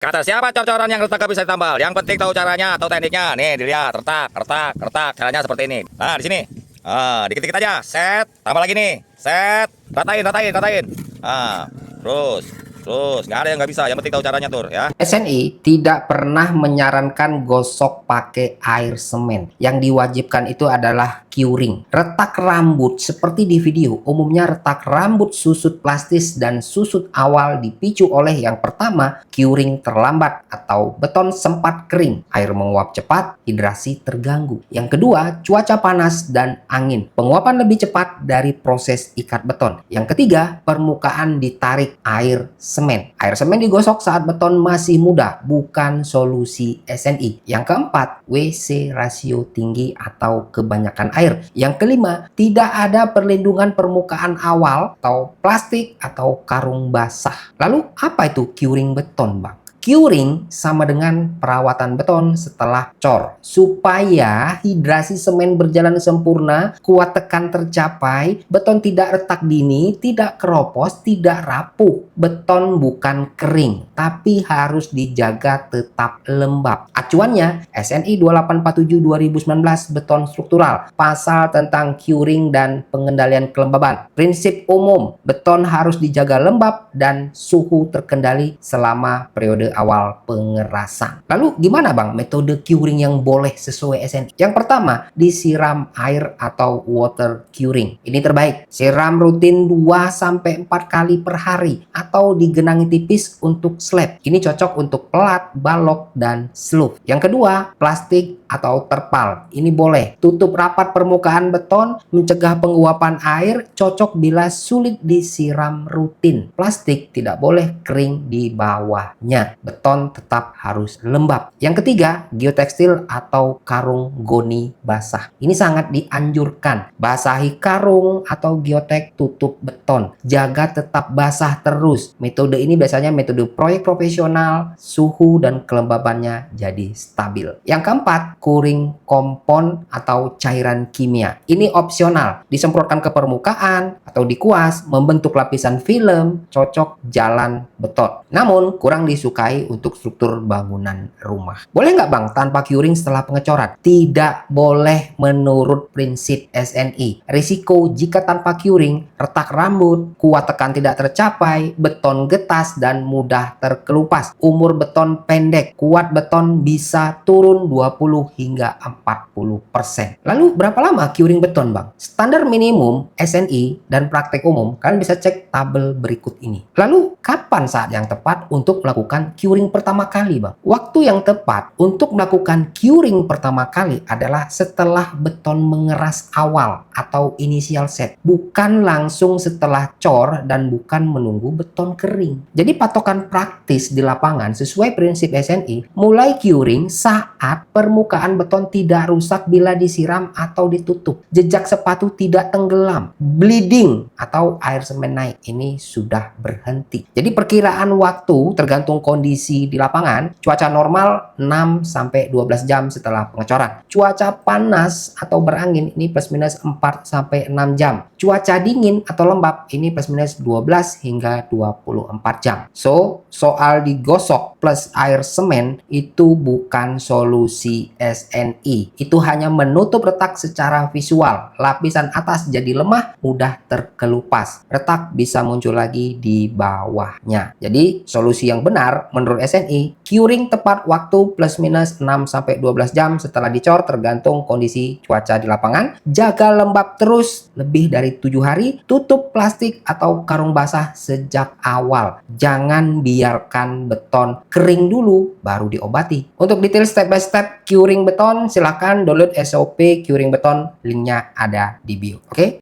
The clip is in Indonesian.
Kata siapa cor-coran yang retak bisa ditambal? Yang penting tahu caranya atau tekniknya. Nih, dilihat, retak, retak, retak. Caranya seperti ini. Nah, di sini. Dikit-dikit aja. Set, tambah lagi nih. Set, ratain, ratain, ratain. Terus, terus. Nggak ada yang nggak bisa. Yang penting tahu caranya, Tur, ya. SNI tidak pernah menyarankan gosok pakai air semen. Yang diwajibkan itu adalah curing. Retak rambut seperti di video, umumnya retak rambut susut plastis dan susut awal dipicu oleh yang pertama, curing terlambat atau beton sempat kering, air menguap cepat, hidrasi terganggu. Yang kedua, cuaca panas dan angin. Penguapan lebih cepat dari proses ikat beton. Yang ketiga, permukaan ditarik air semen. Air semen digosok saat beton masih muda, bukan solusi SNI. Yang keempat, WC rasio tinggi atau kebanyakan air. Yang kelima, tidak ada perlindungan permukaan awal atau plastik atau karung basah. Lalu apa itu curing beton, Bang? Curing sama dengan perawatan beton setelah cor. Supaya hidrasi semen berjalan sempurna, kuat tekan tercapai, beton tidak retak dini, tidak keropos, tidak rapuh. Beton bukan kering, tapi harus dijaga tetap lembab. Acuannya SNI 2847/2019 beton struktural, pasal tentang curing dan pengendalian kelembaban. Prinsip umum, beton harus dijaga lembab dan suhu terkendali selama periode awal pengerasan. Lalu gimana, Bang, metode curing yang boleh sesuai SNI? Yang pertama, disiram air atau water curing. Ini terbaik. Siram rutin 2-4 kali per hari atau digenangi tipis untuk slab. Ini cocok untuk pelat, balok, dan slope. Yang kedua, plastik atau terpal. Ini boleh. Tutup rapat permukaan beton, mencegah penguapan air, cocok bila sulit disiram rutin. Plastik tidak boleh kering di bawahnya. Beton tetap harus lembab. Yang ketiga, geotekstil atau karung goni basah. Ini sangat dianjurkan. Basahi karung atau geotek tutup beton. Jaga tetap basah terus. Metode ini biasanya metode proyek profesional, suhu dan kelembabannya jadi stabil. Yang keempat, curing kompon atau cairan kimia. Ini opsional. Disemprotkan ke permukaan atau dikuas, membentuk lapisan film, cocok jalan beton. Namun, kurang disukai untuk struktur bangunan rumah. Boleh nggak, Bang, tanpa curing setelah pengecoran? Tidak boleh menurut prinsip SNI. Risiko jika tanpa curing, retak rambut, kuat tekan tidak tercapai, beton getas, dan mudah terkelupas. Umur beton pendek, kuat beton bisa turun 20 hingga 40%. Lalu berapa lama curing beton, Bang? Standar minimum SNI dan praktek umum, kalian bisa cek tabel berikut ini. Lalu kapan saat yang tepat untuk melakukan curing pertama kali, Bang? Waktu yang tepat untuk melakukan curing pertama kali adalah setelah beton mengeras awal atau initial set, bukan langsung setelah cor dan bukan menunggu beton kering. Jadi patokan praktis di lapangan sesuai prinsip SNI, mulai curing saat permukaan beton tidak rusak bila disiram atau ditutup, jejak sepatu tidak tenggelam, bleeding atau air semen naik, ini sudah berhenti. Jadi perkiraan waktu tergantung kondisi di lapangan. Cuaca normal 6-12 jam setelah pengecoran. Cuaca panas atau berangin ini plus minus 4-6 jam. Cuaca dingin atau lembab ini plus minus 12 hingga 24 jam. So, soal digosok plus air semen itu bukan solusi SNI. Itu hanya menutup retak secara visual. Lapisan atas jadi lemah, mudah terkelupas. Retak bisa muncul lagi di bawahnya. Jadi, solusi yang benar menurut SNI, curing tepat waktu plus minus 6-12 jam setelah dicor tergantung kondisi cuaca di lapangan. Jaga lembab terus lebih dari 7 hari. Tutup plastik atau karung basah sejak awal. Jangan biarkan beton kering dulu baru diobati. Untuk detail step by step curing beton, silahkan download SOP curing beton, linknya ada di bio. Oke?